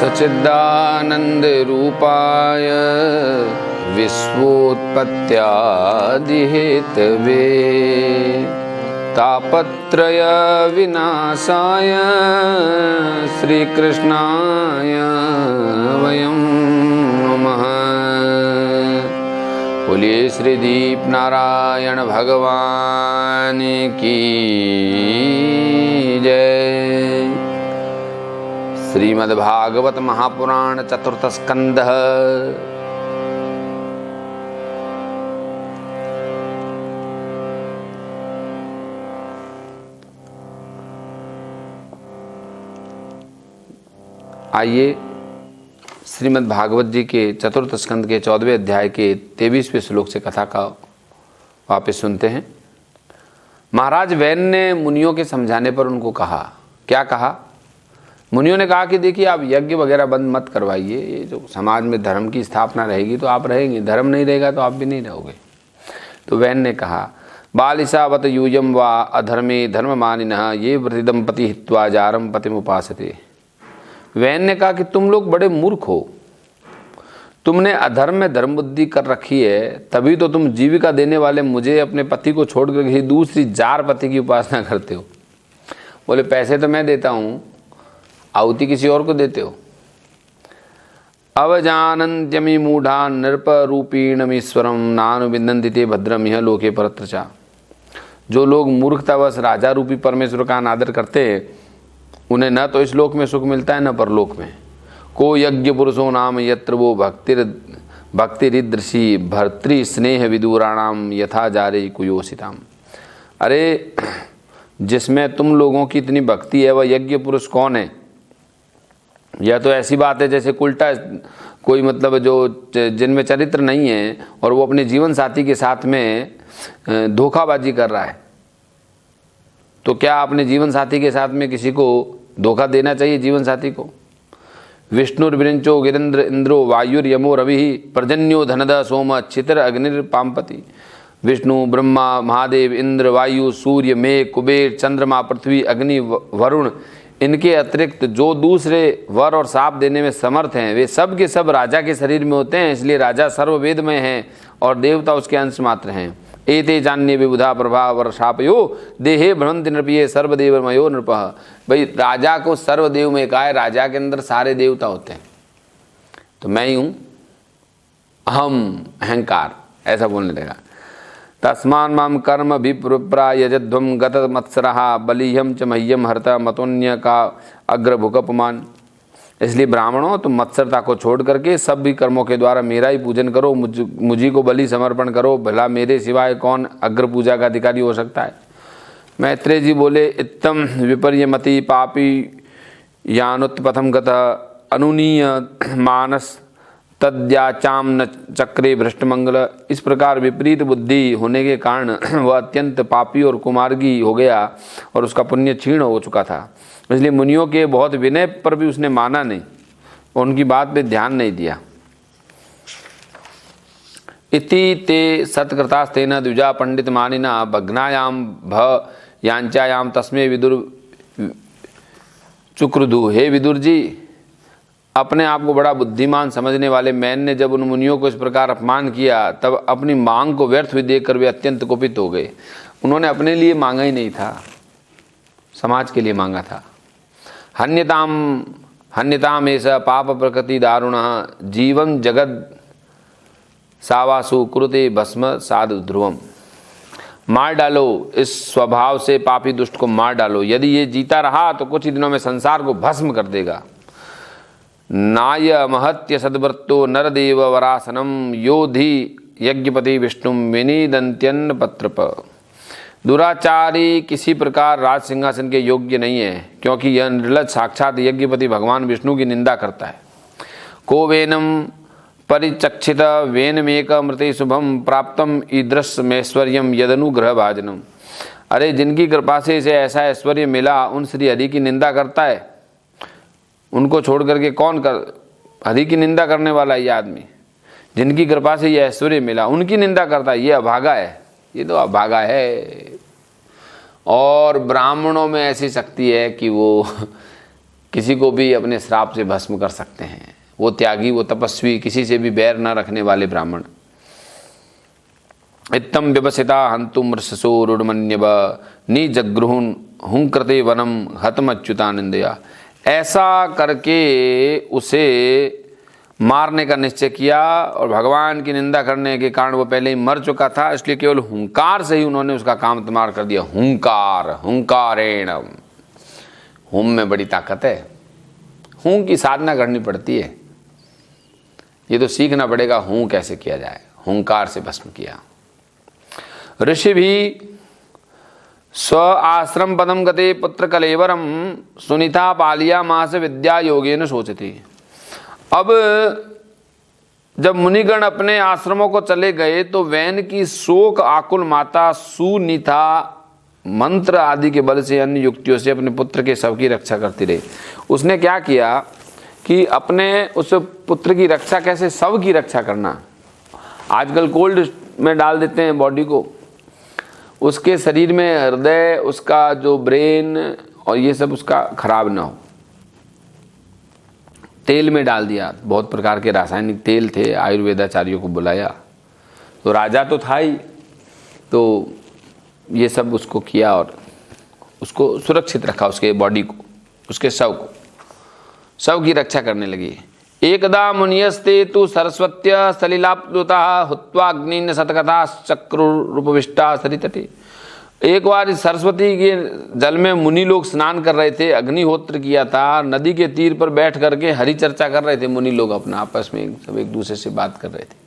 सच्चिदानंद रूपाय विश्वोत्पत्त्यादिहेतवे तापत्रय विनाशाय श्रीकृष्णाय वयं नमः। बोलिए श्री दीप नारायण भगवान की जय। श्रीमद्भागवत महापुराण चतुर्थ स्कंध। आइए श्रीमद् भागवत जी के चतुर्थ स्कंद के 14वें अध्याय के 23वें श्लोक से कथा का वापस सुनते हैं। महाराज वैन ने मुनियों के समझाने पर उनको कहा, क्या कहा? मुनियों ने कहा कि देखिए आप यज्ञ वगैरह बंद मत करवाइए, ये जो समाज में धर्म की स्थापना रहेगी तो आप रहेंगे, धर्म नहीं रहेगा तो आप भी नहीं रहोगे। तो वैन ने कहा, बालिशावत यूयम वा अधर्मे धर्ममानिनः ये वृतिदंपति हित्वा जारम पतिमुपासते। वैन ने कहा कि तुम लोग बड़े मूर्ख हो, तुमने अधर्म में धर्म बुद्धि कर रखी है, तभी तो तुम जीविका देने वाले मुझे अपने पति को छोड़कर किसी दूसरी जार पति की उपासना करते हो। बोले पैसे तो मैं देता हूँ, आहुति किसी और को देते हो। अवजानन्त्यमि मूढ़ा नृप रूपीणमीश्वरम नानुविन्दन्ति ते भद्रम यह लोके परत्रचा। जो लोग मूर्खतावश राजा रूपी परमेश्वर का अनादर करते हैं, उन्हें न तो इस लोक में सुख मिलता है न परलोक में। को यज्ञ पुरुषो नाम यत्र वो भक्तिरिदृशी भर्तृ स्नेह विदुराणाम यथा जारे कुयोसिताम। अरे जिसमें तुम लोगों की इतनी भक्ति है वह यज्ञ पुरुष कौन है? यह तो ऐसी बात है जैसे उल्टा कोई मतलब जो जिनमें चरित्र नहीं है और वो अपने जीवन साथी के साथ में धोखाबाजी कर रहा है। तो क्या अपने जीवन साथी के साथ में किसी को धोखा देना चाहिए? जीवन साथी को विष्णुर्विरिंचो गिरिंद्र इंद्रो वायुर्यमो रवि पर्जन्यो धनद सोम चित्र अग्निर पाम्पति। विष्णु ब्रह्मा महादेव इंद्र वायु सूर्य मेघ कुबेर चंद्रमा पृथ्वी अग्नि वरुण, इनके अतिरिक्त जो दूसरे वर और शाप देने में समर्थ हैं वे सब के सब राजा के शरीर में होते हैं। इसलिए राजा सर्ववेदमय हैं और देवता उसके अंश मात्र हैं। एते जान्य विबुधा प्रभा वर्षापयो देहे भ्रंति नृपये सर्वदेवमयो नृपः। भाई राजा को सर्वदेव में कहा है, राजा के अंदर सारे देवता होते हैं। तो मैं ही हूँ, अहम अहंकार, ऐसा बोलने लगा। तस्मान् मां कर्म विप्रायजध्वं गत मत्सरः बलिह्यं च मह्यं हर्ता मतोन्य का अग्रभुकपमान। इसलिए ब्राह्मणों तुम मत्सरता को छोड़ करके सब भी कर्मों के द्वारा मेरा ही पूजन करो, मुझी को बलि समर्पण करो। भला मेरे सिवाय कौन अग्र पूजा का अधिकारी हो सकता है? मैत्रेय जी बोले, इत्थं विपर्यमति पापी यानुत्पथम गतः अनुनीय मानस तद्याचाम न चक्रे भ्रष्टमंगल। इस प्रकार विपरीत बुद्धि होने के कारण वह अत्यंत पापी और कुमार्गी हो गया और उसका पुण्य क्षीण हो चुका था। इसलिए मुनियों के बहुत विनय पर भी उसने माना नहीं, उनकी बात पे ध्यान नहीं दिया। इति ते सत्कृतास्तेन द्विजा पंडित मानिना भग्नायाम भ यांचायाम तस्मे विदुर चुक्रधु। हे विदुर जी, अपने आप को बड़ा बुद्धिमान समझने वाले मैन ने जब उन मुनियों को इस प्रकार अपमान किया तब अपनी मांग को व्यर्थ हुई देखकर वे अत्यंत कुपित हो गए। उन्होंने अपने लिए मांगा ही नहीं था, समाज के लिए मांगा था। हन्यताम ऐसा पाप प्रकृति दारुण जीवन जगद सावासु कुरुते भस्म साधु ध्रुवम। मार डालो इस स्वभाव से पापी दुष्ट को, मार डालो। यदि ये जीता रहा तो कुछ ही दिनों में संसार को भस्म कर देगा। नाय महत्य सद्वृत्तो नरदेव वरासनम योधि यज्ञपति विष्णु विनिदंत्यन पत्रप। दुराचारी किसी प्रकार राज सिंहासन के योग्य नहीं है, क्योंकि यह निर्लज साक्षात यज्ञपति भगवान विष्णु की निंदा करता है। को वेनम परिचक्षित वेनमेक मृते शुभम प्राप्तम ईदृशमेश्वर्यम यदनुग्रह भाजनम। अरे जिनकी कृपा से इसे ऐसा ऐश्वर्य मिला उन श्री हरि की निंदा करता है। उनको छोड़ करके कौन कर, हरि की निंदा करने वाला ये आदमी, जिनकी कृपा से ये ऐश्वर्य मिला उनकी निंदा करता है। ये अभागा है, ये तो अभागा है। और ब्राह्मणों में ऐसी शक्ति है कि वो किसी को भी अपने श्राप से भस्म कर सकते हैं। वो त्यागी, वो तपस्वी, किसी से भी बैर न रखने वाले ब्राह्मण। इत्थम व्यवसिता हंतु मृषसो रुडमन्यव निजगृहुन हुंकृते वनम हतमच्युतानंदया। ऐसा करके उसे मारने का निश्चय किया और भगवान की निंदा करने के कारण वो पहले ही मर चुका था, इसलिए केवल हुंकार से ही उन्होंने उसका काम तमार कर दिया। हुंकार, हुंकारेण। हुम में बड़ी ताकत है। हूं की साधना करनी पड़ती है, ये तो सीखना पड़ेगा हूं कैसे किया जाए। हुंकार से भस्म किया। ऋषि भी स्व आश्रम पदम गते पुत्र कलेवरम सुनीता पालिया मास विद्या योगेन सोचती। अब जब मुनिगण अपने आश्रमों को चले गए तो वैन की शोक आकुल माता सुनीता मंत्र आदि के बल से, अन्य युक्तियों से अपने पुत्र के शव की रक्षा करती रही। उसने क्या किया कि अपने उस पुत्र की रक्षा, कैसे शव की रक्षा करना। आजकल कोल्ड में डाल देते हैं बॉडी को, उसके शरीर में हृदय, उसका जो ब्रेन और ये सब उसका खराब ना हो। तेल में डाल दिया, बहुत प्रकार के रासायनिक तेल थे, आयुर्वेदाचार्यों को बुलाया, तो राजा तो था ही, तो ये सब उसको किया और उसको सुरक्षित रखा, उसके बॉडी को, उसके शव को, शव की रक्षा करने लगी। एकदा मुनियस्ते तु सरस्वत्य सलिलाप्लुता हुत्वा अग्निन शतकथा चक्रुपविष्टा सरितटे। एक बार इस सरस्वती के जल में मुनि लोग स्नान कर रहे थे, अग्निहोत्र किया था, नदी के तीर पर बैठ करके हरि चर्चा कर रहे थे। मुनि लोग अपना आपस में सब एक दूसरे से बात कर रहे थे।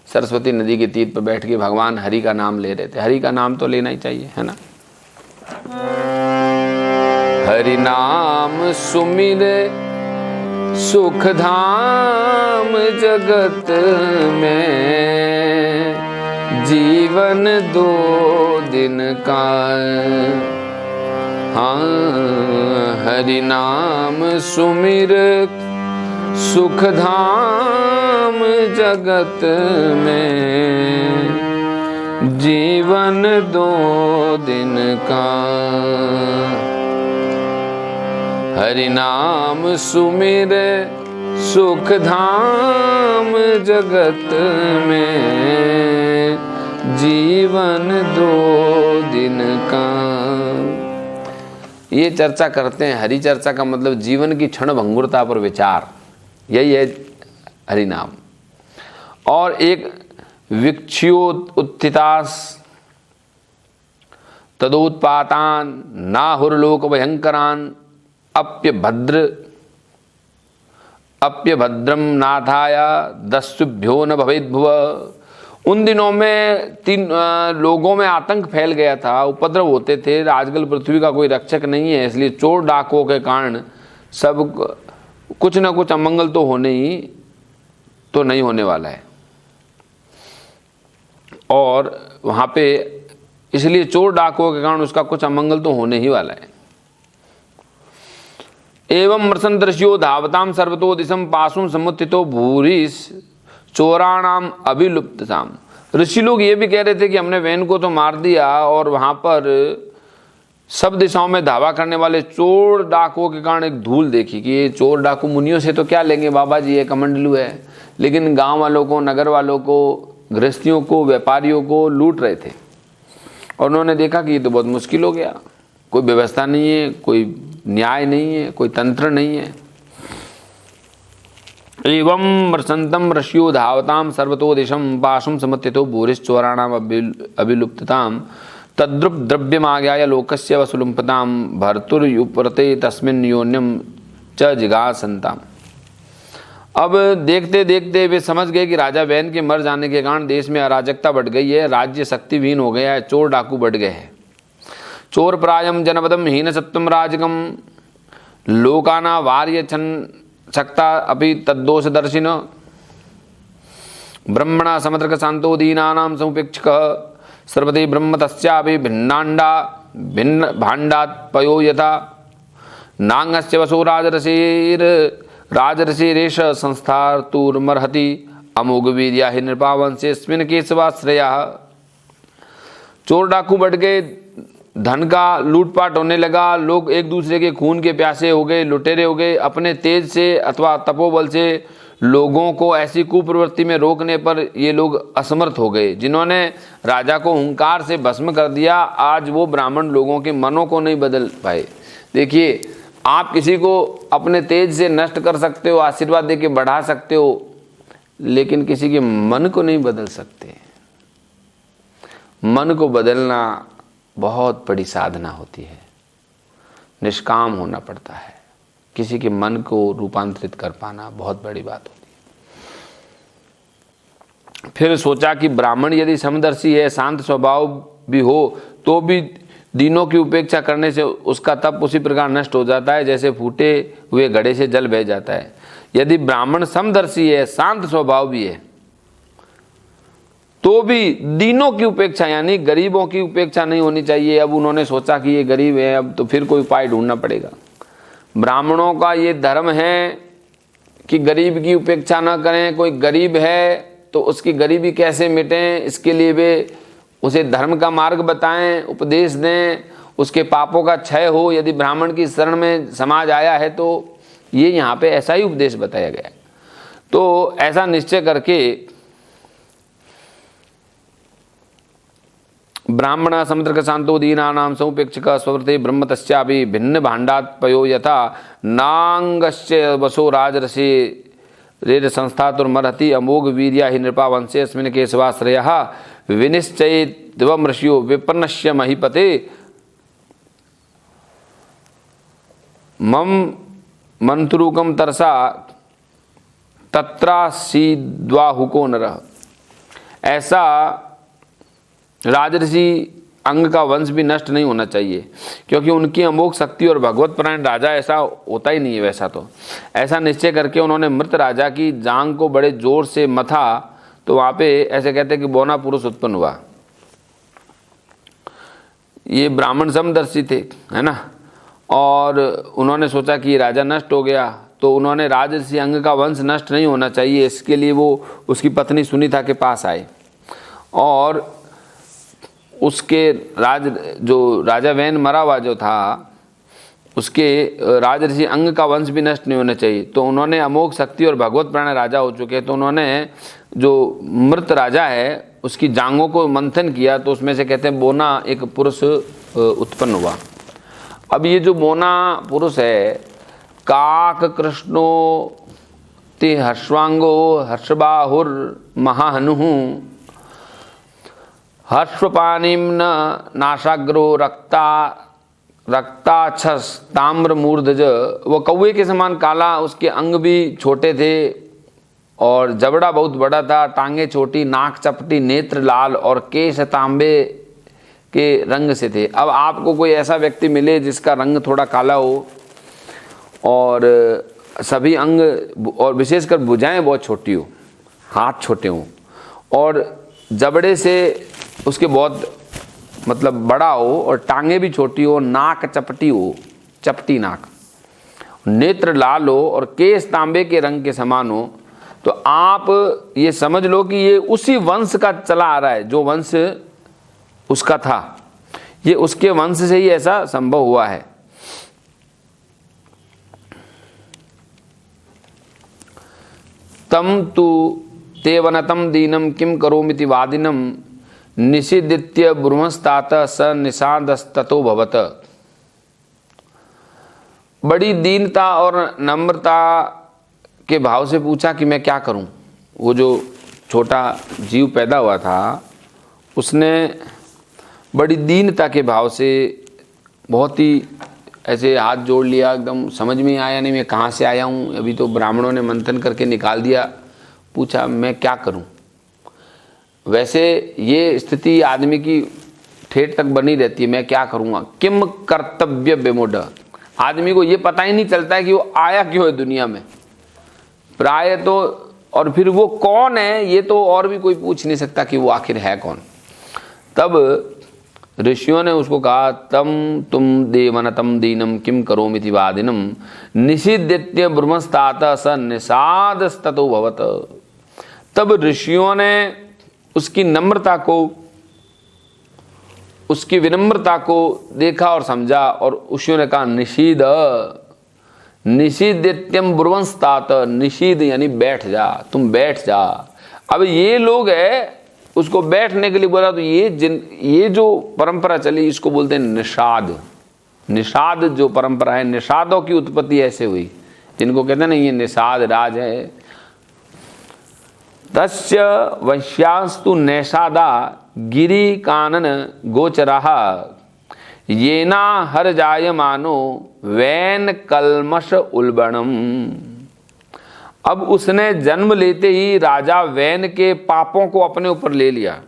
सरस्वती नदी के तीर पर बैठ के भगवान हरि का नाम ले रहे थे। हरि का नाम तो लेना ही चाहिए, है ना। हरि नाम सुमिर सुख धाम जगत में, जीवन 2 दिन का। हाँ, हरि नाम सुमिर सुख धाम जगत में, जीवन 2 दिन का। हरि नाम सुमिर सुख धाम जगत में, जीवन 2 दिन का। ये चर्चा करते हैं। हरि चर्चा का मतलब जीवन की क्षण भंगुरता पर विचार, यही है हरि नाम। और एक विक्षियोत्थितास तदोत्पातान नाहुर्लोक भयंकरान अप्यभद्रम नाथाय दस्युभ्यो न भवेद भुव। उन दिनों में 3 लोगों में आतंक फैल गया था, उपद्रव होते थे। आजकल पृथ्वी का कोई रक्षक नहीं है, इसलिए चोर डाकुओं के कारण सब कुछ न कुछ अमंगल तो होने ही तो नहीं होने वाला है। और वहाँ पे इसलिए चोर डाकुओं के कारण उसका कुछ अमंगल तो होने ही वाला है। एवं मृषंदृश्यो धावताम सर्वतो दिशम पाशुम समुत्थितो भूरिस चोराणाम अभिलुप्तताम। ऋषि लोग ये भी कह रहे थे कि हमने वैन को तो मार दिया और वहाँ पर सब दिशाओं में धावा करने वाले चोर डाकुओं के कारण एक धूल देखी कि ये चोर डाकू मुनियों से तो क्या लेंगे बाबा जी, ये कमंडलू है, लेकिन गांव वालों को, नगर वालों को, गृहस्थियों को, व्यापारियों को लूट रहे थे। और उन्होंने देखा कि ये तो बहुत मुश्किल हो गया, कोई व्यवस्था नहीं है, कोई न्याय नहीं है, कोई तंत्र नहीं है। एवं मृषंतम ऋषियो धावताम सर्वतो दिशम पाशुम समत्थितो भूरिश्चोराणाम अभिलुप्तताम तद्रुप द्रव्यमाज्ञाय लोकस्य वसुलुम्पताम भर्तुर्युपरते तस्मिन् योन्यम च जिगासन्ताम। अब देखते देखते वे समझ गए कि राजा वैन के मर जाने के कारण देश में अराजकता बढ़ गई है, राज्य शक्तिहीन हो गया है, चोर डाकू बढ़ गए हैं। चोर प्रायम जनपदम हीन सत्वम राजकम लोकाना वार्य शक्ता अपि तद्दोष दर्शिन ब्रह्मणा समत्रक शांतो दीनानाम समुपेक्षक सर्वते ब्रह्म तस्यापि भिन्नांडा भिन्न भांडात पयो यथा नांगस्य वसो राजर्षिरेश संस्थातुर्मर्हति अमोघ वीर्या हि नृपावंशेस्मिन् केशवाश्रया। चोर डाकू बढ़ गए, धन का लूटपाट होने लगा, लोग एक दूसरे के खून के प्यासे हो गए, लुटेरे हो गए। अपने तेज से अथवा तपोबल से लोगों को ऐसी कुप्रवृत्ति में रोकने पर ये लोग असमर्थ हो गए। जिन्होंने राजा को हुंकार से भस्म कर दिया, आज वो ब्राह्मण लोगों के मनों को नहीं बदल पाए। देखिए, आप किसी को अपने तेज से नष्ट कर सकते हो, आशीर्वाद देके बढ़ा सकते हो, लेकिन किसी के मन को नहीं बदल सकते। मन को बदलना बहुत बड़ी साधना होती है, निष्काम होना पड़ता है। किसी के मन को रूपांतरित कर पाना बहुत बड़ी बात होती है। फिर सोचा कि ब्राह्मण यदि समदर्शी है, शांत स्वभाव भी हो, तो भी दीनों की उपेक्षा करने से उसका तप उसी प्रकार नष्ट हो जाता है जैसे फूटे हुए घड़े से जल बह जाता है। यदि ब्राह्मण समदर्शी है, शांत स्वभाव भी है, तो भी दीनों की उपेक्षा यानी गरीबों की उपेक्षा नहीं होनी चाहिए। अब उन्होंने सोचा कि ये गरीब है, अब तो फिर कोई उपाय ढूंढना पड़ेगा। ब्राह्मणों का ये धर्म है कि गरीब की उपेक्षा ना करें। कोई गरीब है तो उसकी गरीबी कैसे मिटें, इसके लिए वे उसे धर्म का मार्ग बताएं, उपदेश दें, उसके पापों का क्षय हो। यदि ब्राह्मण की शरण में समाज आया है तो ये यहाँ पे ऐसा ही उपदेश बताया गया है। तो ऐसा निश्चय करके ब्राह्मण समुद्र का शांतो दीनानाम समुपेक्षक स्वृते ब्रह्म तस्यापि भिन्न भाण्डात् पयो यथा नांगस्य वसो राजरसे रेर संस्थातुर्मर्हति अमोघ वीर्या हि नृपा वंशे अस्मिन् केशवाश्रयः विनिश्चयित्वम् ऋषियो विपन्नस्य महीपते मम मंत्रुकम तरसा तत्रासीद्वाहुको नरः। ऐसा राजर्षि अंग का वंश भी नष्ट नहीं होना चाहिए, क्योंकि उनकी अमोघ शक्ति और भगवत परायण राजा ऐसा होता ही नहीं है। वैसा तो ऐसा निश्चय करके उन्होंने मृत राजा की जांग को बड़े जोर से मथा, तो वहाँ पे ऐसे कहते हैं कि बौना पुरुष उत्पन्न हुआ। ये ब्राह्मण समदर्शी थे, है ना, और उन्होंने सोचा कि राजा नष्ट हो गया, तो उन्होंने राजर्षि अंग का वंश नष्ट नहीं होना चाहिए, इसके लिए वो उसकी पत्नी सुनीता के पास आए और उसके जो राजा वैन मरा हुआ जो था, उसके राजर्षि अंग का वंश भी नष्ट नहीं होना चाहिए। तो उन्होंने अमोघ शक्ति और भगवत प्राण राजा हो चुके, तो उन्होंने जो मृत राजा है उसकी जांघों को मंथन किया, तो उसमें से कहते हैं बोना एक पुरुष उत्पन्न हुआ। अब ये जो बोना पुरुष है, काक कृष्णो ते हर्षवांगो हर्षबाहुर महाहनु हर्षपानीम न नाशाग्रो रक्ताक्षस ताम्र मूर्धज। वो कौवे के समान काला, उसके अंग भी छोटे थे और जबड़ा बहुत बड़ा था, टांगे छोटी, नाक चपटी, नेत्र लाल और केश तांबे के रंग से थे। अब आपको कोई ऐसा व्यक्ति मिले जिसका रंग थोड़ा काला हो और सभी अंग और विशेषकर भुजाएं बहुत छोटी हो, हाथ छोटे हों और जबड़े से उसके बहुत मतलब बड़ा हो और टांगे भी छोटी हो, नाक चपटी हो, चपटी नाक, नेत्र लाल हो और केश तांबे के रंग के समान हो, तो आप ये समझ लो कि ये उसी वंश का चला आ रहा है जो वंश उसका था। ये उसके वंश से ही ऐसा संभव हुआ है। तम तु तेवनतम दीनम किम करोमिति वादिनम निषिदित्य ब्रुमस्तात स निषादस्ततो भवत। बड़ी दीनता और नम्रता के भाव से पूछा कि मैं क्या करूं। वो जो छोटा जीव पैदा हुआ था उसने बड़ी दीनता के भाव से बहुत ही ऐसे हाथ जोड़ लिया, एकदम समझ में आया नहीं मैं कहाँ से आया हूँ। अभी तो ब्राह्मणों ने मंथन करके निकाल दिया। पूछा मैं क्या करूँ। वैसे ये स्थिति आदमी की ठेठ तक बनी रहती है, मैं क्या करूँगा। किम कर्तव्य विमूढ़, आदमी को ये पता ही नहीं चलता है कि वो आया क्यों है दुनिया में प्राय तो, और फिर वो कौन है ये तो और भी कोई पूछ नहीं सकता कि वो आखिर है कौन। तब ऋषियों ने उसको कहा तम तुम देवनतम दीनम किम करोमिति वादिनम निषिद्य ब्रह्मस्तात स निषादस्ततो भवत। तब ऋषियों ने उसकी नम्रता को, उसकी विनम्रता को देखा और समझा और उसी ने कहा निषीद निषीदित्यम ब्रुवंस्तात, निषीद यानी बैठ जा, तुम बैठ जा। अब ये लोग है उसको बैठने के लिए बोला, तो ये जो परंपरा चली इसको बोलते हैं निषाद। निषाद जो परंपरा है, निषादों की उत्पत्ति ऐसे हुई, जिनको कहते हैं ना ये निषाद राज है। तस्य वश्यास्तु नैषादा गिरी कानन गोचराः येना हर जायमानो वैन कलमश उल्बणम। अब उसने जन्म लेते ही राजा वैन के पापों को अपने ऊपर ले लिया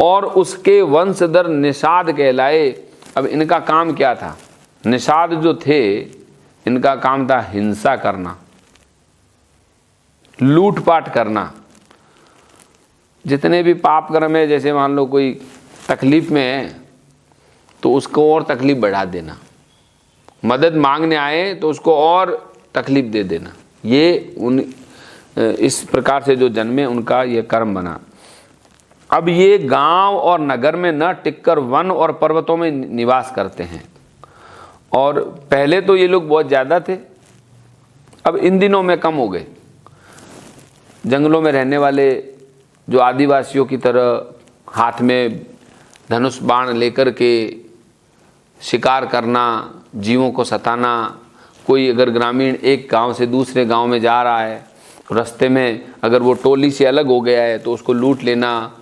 और उसके वंशधर निषाद कहलाए। अब इनका काम क्या था? निषाद जो थे इनका काम था हिंसा करना, लूटपाट करना। जितने भी पाप कर्म है, जैसे मान लो कोई तकलीफ में है तो उसको और तकलीफ बढ़ा देना, मदद मांगने आए तो उसको और तकलीफ दे देना, ये इस प्रकार से जो जन्मे उनका ये कर्म बना। अब ये गांव और नगर में न टिककर वन और पर्वतों में निवास करते हैं। और पहले तो ये लोग बहुत ज़्यादा थे, अब इन दिनों में कम हो गए। जंगलों में रहने वाले जो आदिवासियों की तरह हाथ में धनुष बाण लेकर के शिकार करना, जीवों को सताना। कोई अगर ग्रामीण एक गांव से दूसरे गांव में जा रहा है, रास्ते में अगर वो टोली से अलग हो गया है तो उसको लूट लेना,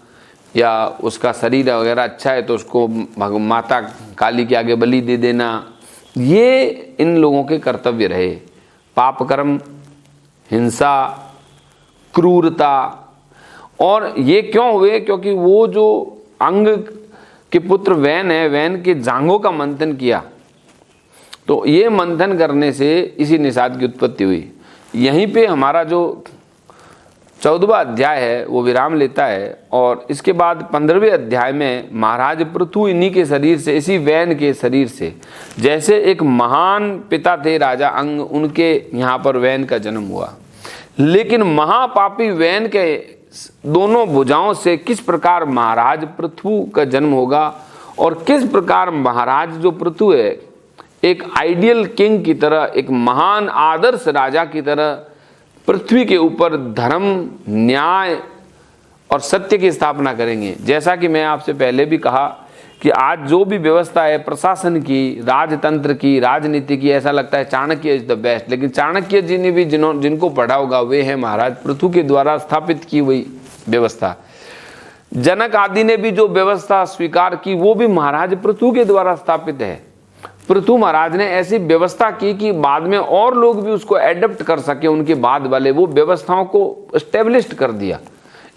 या उसका शरीर वगैरह अच्छा है तो उसको माता काली के आगे बलि दे देना, ये इन लोगों के कर्तव्य रहे। पाप कर्म, हिंसा, क्रूरता। और ये क्यों हुए? क्योंकि वो जो अंग के पुत्र वैन है, वैन के जांघों का मंथन किया, तो ये मंथन करने से इसी निषाद की उत्पत्ति हुई। यहीं पे हमारा जो 14वां अध्याय है वो विराम लेता है और इसके बाद 15वें अध्याय में महाराज पृथु इन्हीं के शरीर से, इसी वैन के शरीर से, जैसे एक महान पिता थे राजा अंग, उनके यहाँ पर वैन का जन्म हुआ। लेकिन महापापी वैन के दोनों भुजाओं से किस प्रकार महाराज पृथु का जन्म होगा और किस प्रकार महाराज जो पृथु है एक आइडियल किंग की तरह, एक महान आदर्श राजा की तरह पृथ्वी के ऊपर धर्म, न्याय और सत्य की स्थापना करेंगे। जैसा कि मैं आपसे पहले भी कहा कि आज जो भी व्यवस्था है प्रशासन की, राजतंत्र की, राजनीति की, ऐसा लगता है चाणक्य इज द बेस्ट। लेकिन चाणक्य जी ने भी जिनको पढ़ा होगा वे है महाराज पृथु के द्वारा स्थापित की हुई व्यवस्था। जनक आदि ने भी जो व्यवस्था स्वीकार की वो भी महाराज पृथु के द्वारा स्थापित है। पृथु महाराज ने ऐसी व्यवस्था की कि बाद में और लोग भी उसको एडप्ट कर सके, उनके बाद वाले वो व्यवस्थाओं को एस्टेब्लिश कर दिया।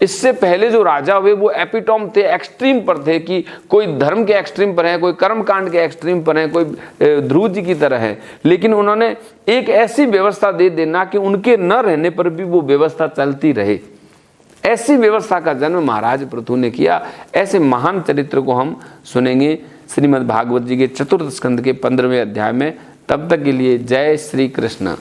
इससे पहले जो राजा हुए वो एपिटोम थे, एक्सट्रीम पर थे कि कोई धर्म के एक्सट्रीम पर है, कोई कर्मकांड के एक्सट्रीम पर है, कोई ध्रुव जी की तरह है। लेकिन उन्होंने एक ऐसी व्यवस्था दे देना कि उनके न रहने पर भी वो व्यवस्था चलती रहे। ऐसी व्यवस्था का जन्म महाराज पृथु ने किया। ऐसे महान चरित्र को हम सुनेंगे श्रीमद् भागवत जी के 4th स्कंद के 15वें अध्याय में। तब तक के लिए जय श्री कृष्ण।